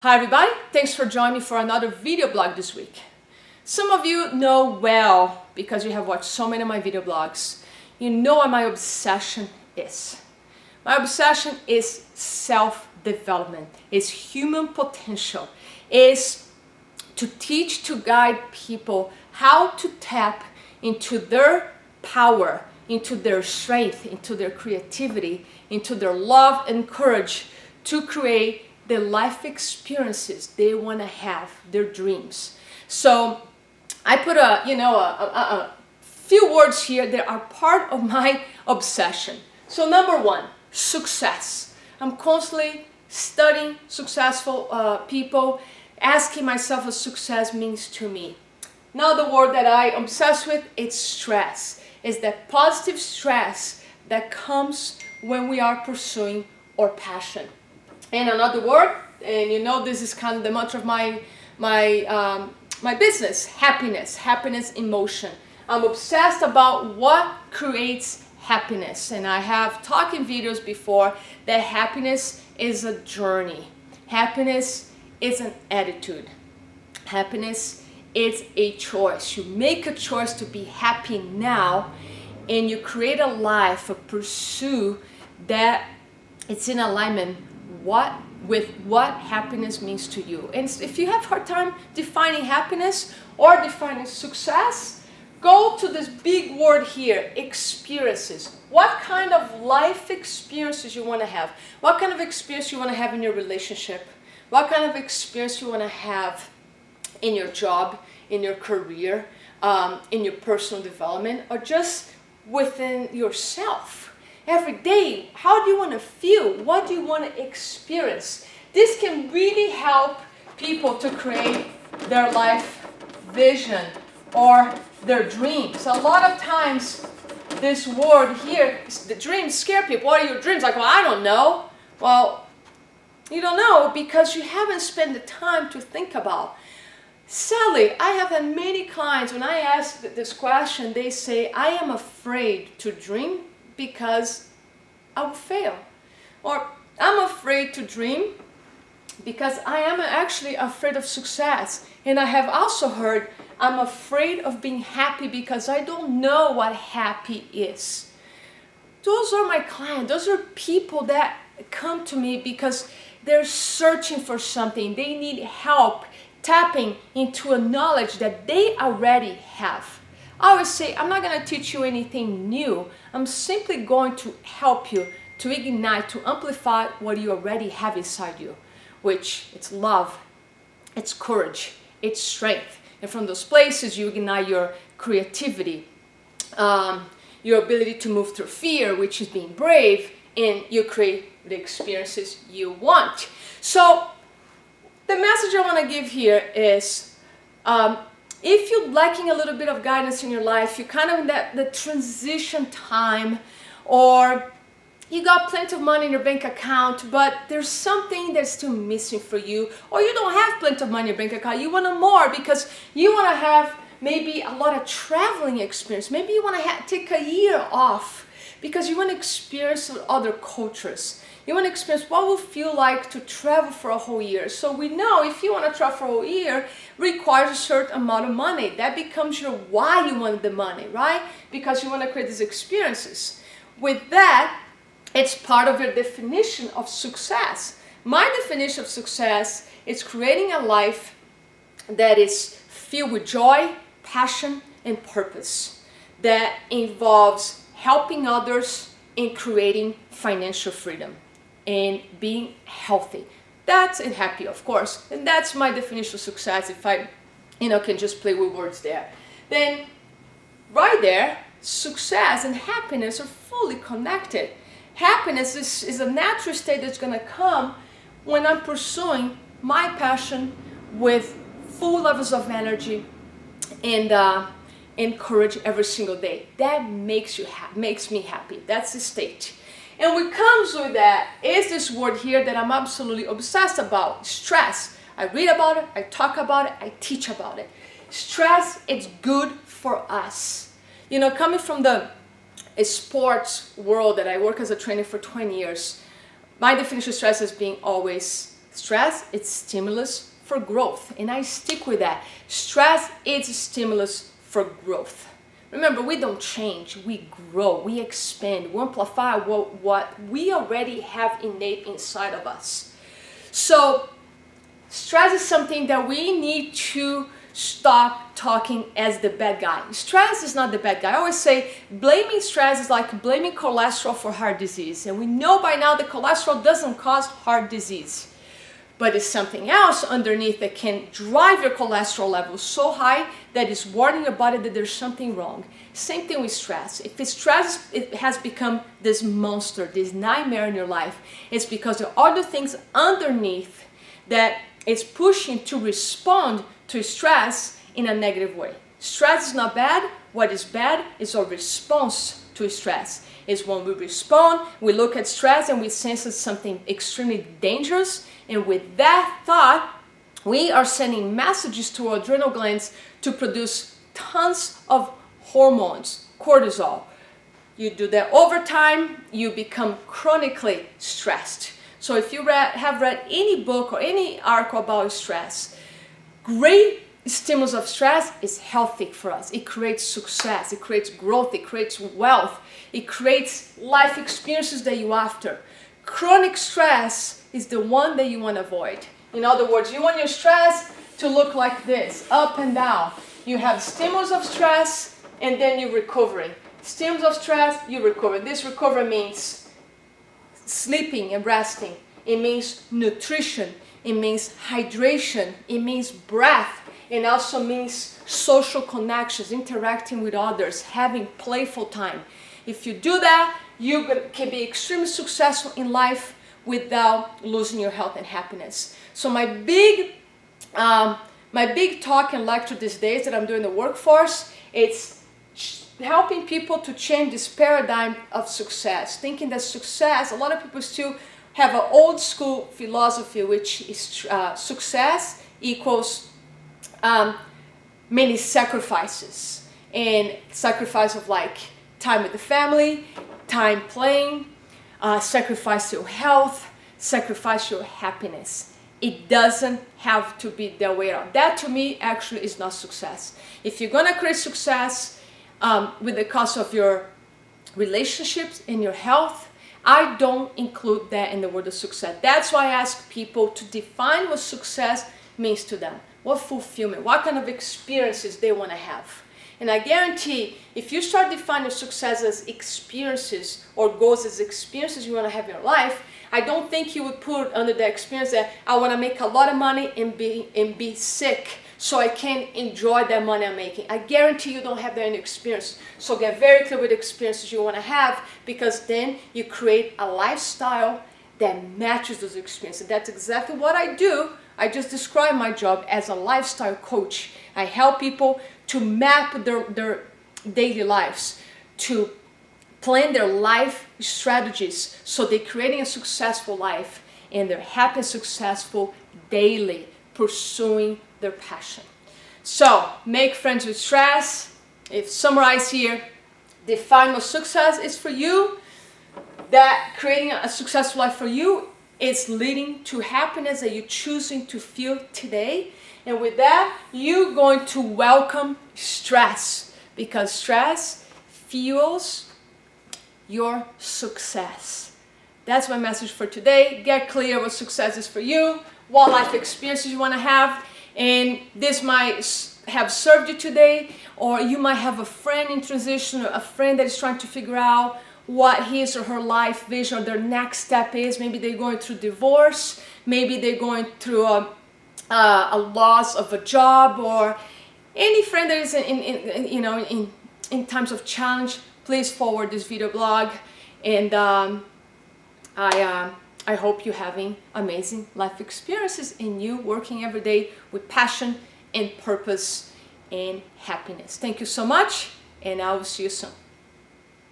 Hi everybody, thanks for joining me for another video blog this week. Some of you know well, because you have watched so many of my video blogs, you know what my obsession is. My obsession is self-development, is human potential, is to teach, to guide people how to tap into their power, into their strength, into their creativity, into their love and courage to create the life experiences they want to have, their dreams. So I put a few words here that are part of my obsession. So number one, success. I'm constantly studying successful people, asking myself what success means to me. Now the word that I obsess with, it's stress. It's that positive stress that comes when we are pursuing our passion. And another word, and you know this is kind of the mantra of my business, happiness emotion. I'm obsessed about what creates happiness, and I have talked in videos before that happiness is a journey. Happiness is an attitude. Happiness is a choice. You make a choice to be happy now, and you create a life, a pursuit that it's in alignment with what happiness means to you. And if you have a hard time defining happiness or defining success, go to this big word here, experiences. What kind of life experiences you want to have? What kind of experience you want to have in your relationship? What kind of experience you want to have in your job, in your career, in your personal development, or just within yourself? Every day, how do you want to feel? What do you want to experience? This can really help people to create their life vision or their dreams. A lot of times, this word here, the dreams, scare people. What are your dreams? Like, well, I don't know. Well, you don't know because you haven't spent the time to think about. Sadly, I have had many clients, when I ask this question, they say, I am afraid to dream because I will fail. Or I'm afraid to dream because I am actually afraid of success. And I have also heard I'm afraid of being happy because I don't know what happy is. Those are my clients. Those are people that come to me because they're searching for something. They need help tapping into a knowledge that they already have. I always say, I'm not going to teach you anything new. I'm simply going to help you to ignite, to amplify what you already have inside you, which it's love, it's courage, it's strength. And from those places, you ignite your creativity, your ability to move through fear, which is being brave, and you create the experiences you want. So the message I want to give here is, if you're lacking a little bit of guidance in your life, you're kind of in the transition time, or you got plenty of money in your bank account, but there's something that's still missing for you, or you don't have plenty of money in your bank account, you want more because you want to have maybe a lot of traveling experience. Maybe you want to take a year off because you want to experience other cultures. You want to experience what it will feel like to travel for a whole year. So we know if you want to travel for a whole year, requires a certain amount of money. That becomes your why you want the money, right? Because you want to create these experiences. With that, it's part of your definition of success. My definition of success is creating a life that is filled with joy, passion, and purpose. That involves helping others and creating financial freedom and being healthy. That's and happy, of course. And that's my definition of success, if I can just play with words there. Then right there, success and happiness are fully connected. Happiness is a natural state that's going to come when I'm pursuing my passion with full levels of energy and courage every single day. That makes me happy. That's the state. And what comes with that is this word here that I'm absolutely obsessed about, stress. I read about it, I talk about it, I teach about it. Stress, it's good for us. Coming from the sports world that I work as a trainer for 20 years, my definition of stress is being always Stress is stimulus for growth, and I stick with that. Stress is a stimulus for growth. Remember, we don't change, we grow, we expand, we amplify what we already have innate inside of us. So stress is something that we need to stop talking as the bad guy. Stress is not the bad guy. I always say blaming stress is like blaming cholesterol for heart disease. And we know by now that cholesterol doesn't cause heart disease. But it's something else underneath that can drive your cholesterol levels so high that it's warning your body that there's something wrong. Same thing with stress. If it's stress, it has become this monster, this nightmare in your life, it's because there are other things underneath that it's pushing to respond to stress in a negative way. Stress is not bad. What is bad is our response to stress. Is when we respond, we look at stress and we sense it's something extremely dangerous. And with that thought, we are sending messages to our adrenal glands to produce tons of hormones, cortisol. You do that over time, you become chronically stressed. So if you have read any book or any article about stress, great stimulus of stress is healthy for us. It creates success, it creates growth, it creates wealth, it creates life experiences that you're after. Chronic stress is the one that you want to avoid. In other words, you want your stress to look like this, up and down. You have stimulus of stress and then you're recovering. Stimulus of stress, you recover. This recovery means sleeping and resting. It means nutrition. It means hydration. It means breath. It also means social connections, interacting with others, having playful time. If you do that, you can be extremely successful in life without losing your health and happiness. So my big talk and lecture these days that I'm doing in the workforce, it's helping people to change this paradigm of success. Thinking that success, a lot of people still have an old school philosophy, which is success equals many sacrifices. And sacrifice of like time with the family, time playing, sacrifice your health, sacrifice your happiness. It doesn't have to be that way around. That to me actually is not success. If you're gonna create success with the cost of your relationships and your health, I don't include that in the word of success. That's why I ask people to define what success means to them. What fulfillment, what kind of experiences they want to have. And I guarantee if you start defining success as experiences or goals as experiences you want to have in your life, I don't think you would put under the experience that I want to make a lot of money and be sick so I can enjoy that money I'm making. I guarantee you don't have that in experience. So get very clear with the experiences you want to have, because then you create a lifestyle that matches those experiences. That's exactly what I do. I just describe my job as a lifestyle coach. I help people to map their daily lives, to plan their life strategies so they're creating a successful life and they're happy and successful daily, pursuing their passion. So make friends with stress. If summarize here, define what success is for you, that creating a successful life for you is leading to happiness that you're choosing to feel today. And with that, you're going to welcome stress, because stress fuels your success. That's my message for today. Get clear what success is for you, what life experiences you want to have, and this might have served you today, or you might have a friend in transition, or a friend that is trying to figure out what his or her life vision or their next step is. Maybe they're going through divorce, maybe they're going through a loss of a job, or any friend that is in times of challenge. Please forward this video blog, and I hope you're having amazing life experiences and you working every day with passion and purpose and happiness. Thank you so much, and I will see you soon.